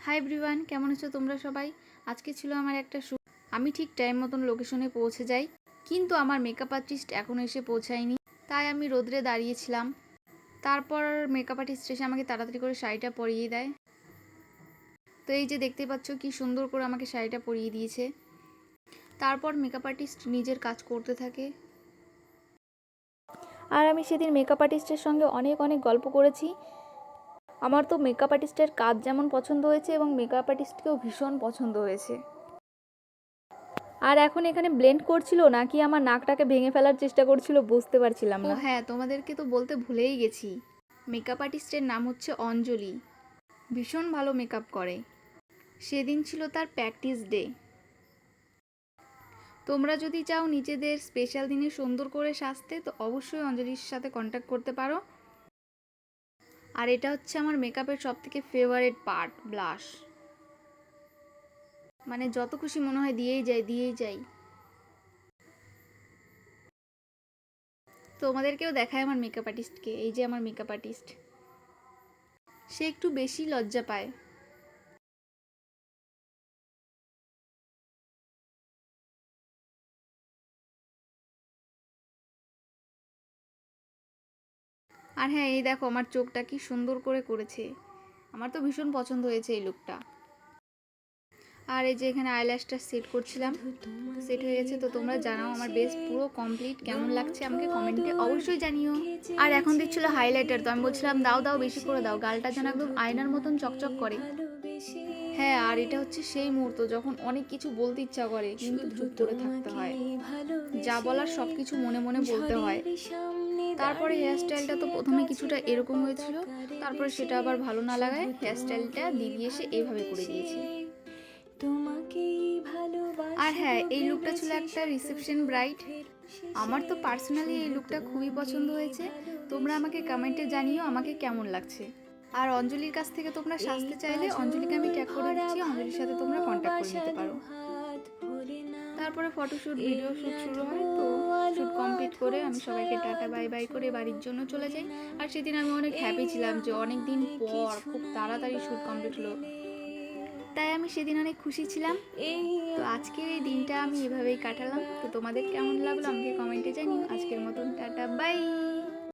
Hi everyone, কেমন আছো তোমরা সবাই? আজকে ছিল আমার একটা শ্যুট। আমি ঠিক টাইম মতন লোকেশনে পৌঁছে যাই, কিন্তু আমার মেকআপ আর্টিস্ট এখনও এসে পৌঁছায়নি। তাই আমি রোদ্রে দাঁড়িয়েছিলাম। তারপর মেকআপ আর্টিস্ট এসে আমাকে তাড়াতাড়ি করে শাড়িটা পরিয়ে দেয়। তো এই যে দেখতে পাচ্ছ কি সুন্দর করে আমাকে শাড়িটা পরিয়ে দিয়েছে। তারপর মেকআপ আর্টিস্ট নিজের কাজ করতে থাকে। আর আমি সেদিন মেকআপ আর্টিস্টের সঙ্গে অনেক অনেক গল্প করেছি। আমার তো মেকআপ আর্টিস্টের কাজ যেমন পছন্দ হয়েছে এবং মেকআপ আর্টিস্টকেও ভীষণ পছন্দ হয়েছে। আর এখন এখানে ব্লেন্ড করছিল নাকি আমার নাকটাকে ভেঙে ফেলার চেষ্টা করছিল বুঝতে পারছিলাম না। ও হ্যাঁ, তোমাদেরকে তো বলতে ভুলেই গেছি, মেকআপ আর্টিস্টের নাম হচ্ছে অঞ্জলি। ভীষণ ভালো মেকআপ করে। সেদিন ছিল তার প্র্যাকটিস ডে। তোমরা যদি চাও নিজেদের স্পেশাল দিনে সুন্দর করে সাজতে তো অবশ্যই অঞ্জলির সাথে কন্ট্যাক্ট করতে পারো। আর এটা হচ্ছে আমার মেকআপের সবথেকে ফেভারিট পার্ট, ব্লাশ। মানে যত খুশি মনে হয় দিয়েই যাই। তোমাদেরকেও দেখায় আমার মেকআপ আর্টিস্টকে। এই যে আমার মেকআপ আর্টিস্ট, সে একটু বেশি লজ্জা পায়। আর হ্যাঁ, এই দেখো আমার চোখটা কি সুন্দর করে করেছে। আমার তো ভীষণ পছন্দ হয়েছে এই লুকটা। আর এই যে এখানে আইল্যাশটা সেট করছিলাম, সেট হয়ে গেছে। তো তোমরা জানাও আমার বেস পুরো কমপ্লিট, কেমন লাগছে আমাকে কমেন্টে অবশ্যই জানিও। আর এখন দিচ্ছিল হাইলাইটার, তো আমি বলছিলাম দাও বেশি করে দাও, গালটা যেন একদম আয়নার মতন চকচক করে। হ্যাঁ, আর এটা হচ্ছে সেই মুহূর্ত যখন অনেক কিছু বলতে ইচ্ছা করে কিন্তু চুপ করে থাকতে হয়। যা বলার সব কিছু মনে মনে বলতে হয়। তারপরে হেয়ার স্টাইলটা তো প্রথমে কিছুটা এরকম হয়েছিল, তারপরে সেটা আবার ভালো না লাগায় হেয়ার স্টাইলটা দিদি এসে এইভাবে করে দিয়েছে। আর হ্যাঁ, এই লুকটা ছিল একটা রিসেপশন ব্রাইড। আমার তো পার্সোনালি এই লুকটা খুবই পছন্দ হয়েছে। তোমরা আমাকে কমেন্টে জানিও আমাকে কেমন লাগছে। আর অঞ্জলির কাছ থেকে তোমরা সাজতে চাইলে অঞ্জলিকে আমি ট্যাগ করে দিচ্ছি, অঞ্জলির সাথে তোমরা কন্ট্যাক্ট করে নিতে পারো। তারপরে ফটোশ্যুট, ভিডিও শ্যুট শুরু হয়। তো শ্যুট কমপ্লিট করে আমি সবাইকে টাটা বাই বাই করে বাড়ির জন্য চলে যাই। আর সেদিন আমি অনেক হ্যাপি ছিলাম যে অনেক দিন পর খুব তাড়াতাড়ি শ্যুট কমপ্লিট হলো, তাই আমি সেদিন অনেক খুশি ছিলাম। তো আজকের এই দিনটা আমি এভাবেই কাটালাম। তো তোমাদের কেমন লাগলো আমাকে কমেন্টে জানিও। আজকের মতন টাটা বাই।